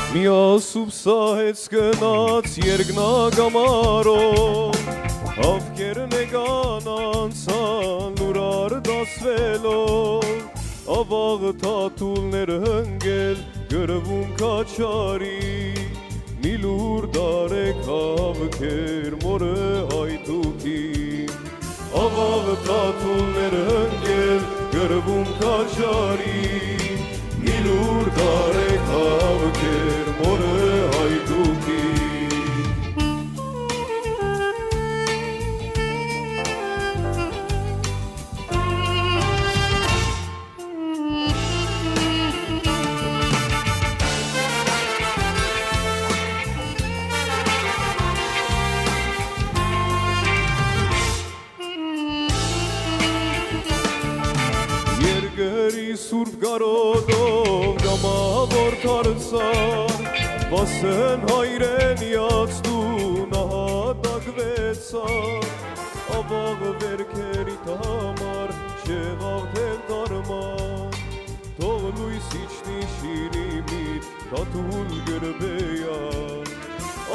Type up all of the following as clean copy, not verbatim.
Միասուբ սահեց գնաց երկնագամարով Ավկերն էգան անցան լուրար դասվելով Ավաղ թաթուլներ հնգել գրվում կաչարի Մի լուր դարեք հավքեր մորը հայթուքին Ավաղ թաթուլներ հնգել գրվում կաչարի Մի լուր դարեք հավքեր մորը հայթուքին Երկրի սուրբ գարոտով գամավոր թարցար Վասեն հայրենյաց դու նահատակվեցար Ավաղ վերքերիտ համար չեղավ թել դարման Թող լույս իջնի շիրի միտ թաթուլ գրբեյան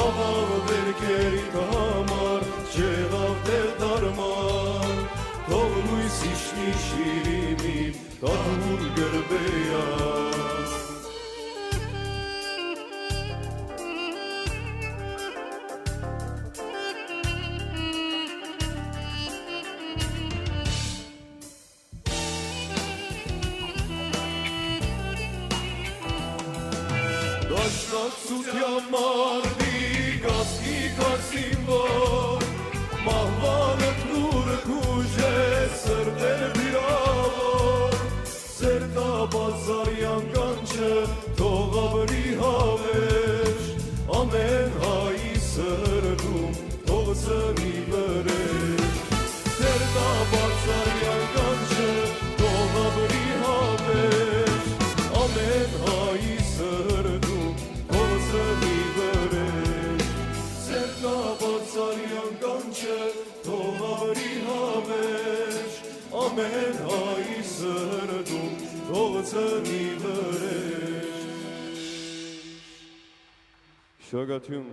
Ավաղ վերքերիտ համար չեղավ թել դարման Թող լույս իջնի շիրի միտ թաթուլ գրբեյան Դաշնակցության մարդի գասկի կասիմվոր Մահվանըտ նուրը կուժ է սրտեր բիրավոր Սերտաբազարյան կանչը թող աբրի հավեշ Ամեն հայի սրդում թող ծնի վրեշ Սերտաբազարյան կանչը թող աբրի հավեշ Ամեն հայի սրդում թող ծնի վրեշ Սերտաբազարյան կանչը թող աբրի հավեշ Ամեն հայի սրդում թող ծնի վրեշ Շնորհակալություն